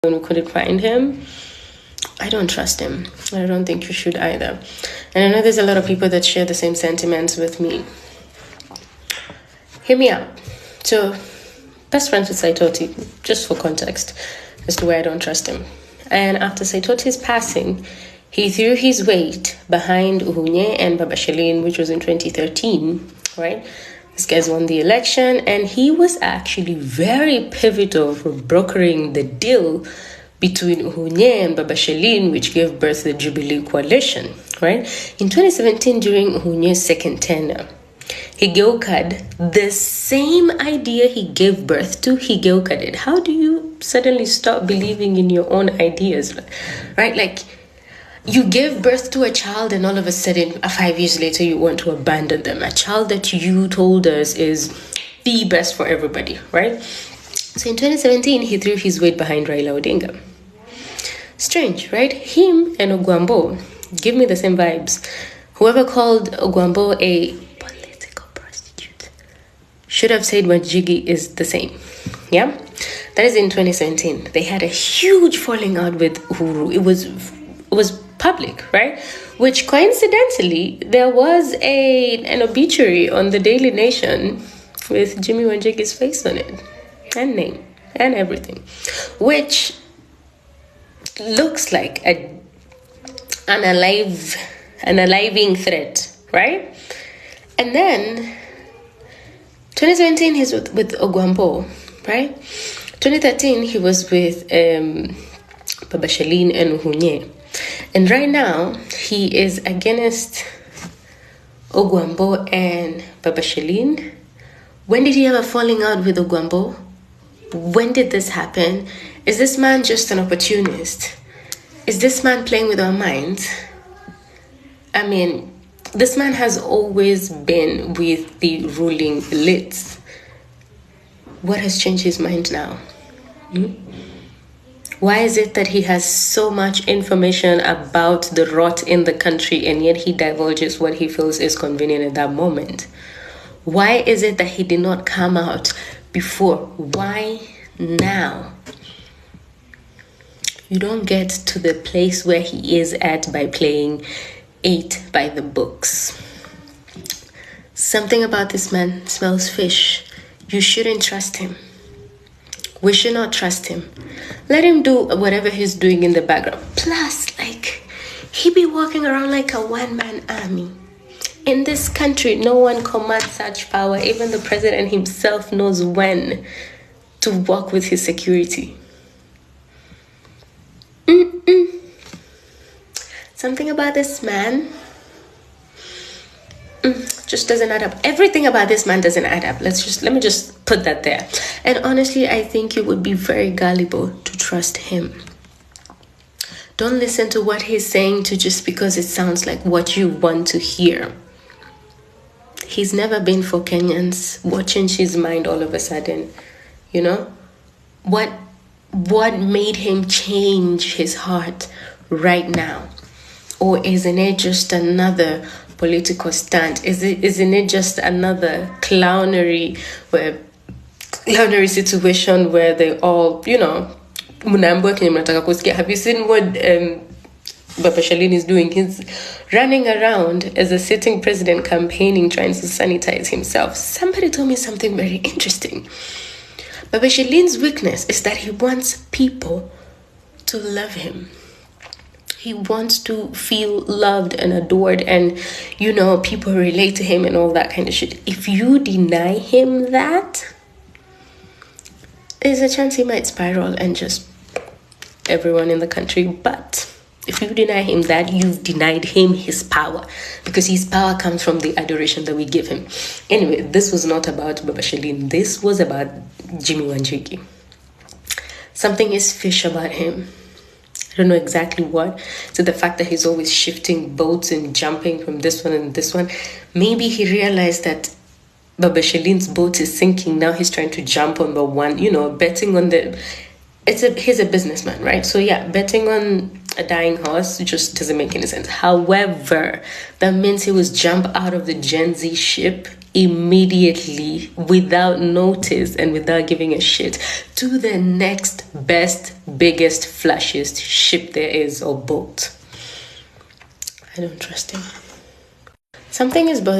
when we couldn't find him. I don't trust him. I don't think you should either. And I know there's a lot of people that share the same sentiments with me. Hear me out. So, best friends with Saitoti, just for context, as to why I don't trust him. And after Saitoti's passing, he threw his weight behind Uhunye and Baba Shelin, which was in 2013, right? This guy's won the election, and he was actually very pivotal for brokering the deal between Uhunye and Baba Shelin, which gave birth to the Jubilee Coalition, right? In 2017, during Uhunye's second tenure, he geukad the same idea he gave birth to, he geukad it. How do you suddenly stop believing in your own ideas, right? Like, you gave birth to a child and all of a sudden, 5 years later, you want to abandon them. A child that you told us is the best for everybody, right? So in 2017, he threw his weight behind Raila Odinga. Strange, right? Him and Ogwambo give me the same vibes. Whoever called Ogwambo a political prostitute should have said Wanjigi is the same. Yeah? That is in 2017. They had a huge falling out with Uhuru. It was public, right? Which coincidentally, there was an obituary on the Daily Nation with Jimmi Wanjigi's face on it, and name, and everything, which looks like an aliving threat, right? And then 2017 he's with Ogwambo, right? 2013 he was with Baba Shelin and Uhunye. And right now, he is against Ogwambo and Baba Shelin. When did he have a falling out with Ogwambo? When did this happen? Is this man just an opportunist? Is this man playing with our minds? I mean, this man has always been with the ruling elites. What has changed his mind now? Why is it that he has so much information about the rot in the country and yet he divulges what he feels is convenient at that moment? Why is it that he did not come out before? Why now? You don't get to the place where he is at by playing it by the books. Something about this man smells fish. You shouldn't trust him. We should not trust him. Let him do whatever he's doing in the background. Plus, he be walking around like a one-man army. In this country, no one commands such power. Even the president himself knows when to walk with his security. Something about this man just doesn't add up. Everything about this man doesn't add up. Let me just put that there. And honestly, I think you would be very gullible to trust him. Don't listen to what he's saying just because it sounds like what you want to hear. He's never been for Kenyans. What changed his mind all of a sudden? You know? What made him change his heart right now? Or isn't it just another political stunt? Isn't it just another clownery situation where they all, have you seen what Baba Shelin is doing? He's running around as a sitting president campaigning, trying to sanitize himself. Somebody told me something very interesting. Baba Shelin's weakness is that he wants people to love him. He wants to feel loved and adored and, people relate to him and all that kind of shit. If you deny him that, there's a chance he might spiral and just everyone in the country. But if you deny him that, you've denied him his power, because his power comes from the adoration that we give him. Anyway, this was not about Baba Shelin. This was about Jimmi Wanjigi. Something is fish about him. I don't know exactly what. So the fact that he's always shifting boats and jumping from this one and this one. Maybe he realized that Baba Shelin's boat is sinking. Now he's trying to jump on the one, betting on the... He's a businessman, right? So yeah, betting on a dying horse just doesn't make any sense. However, that means he was jump out of the Gen Z ship immediately, without notice and without giving a shit, to the next best, biggest, flashiest ship there is, or boat. I don't trust him. Something is bothering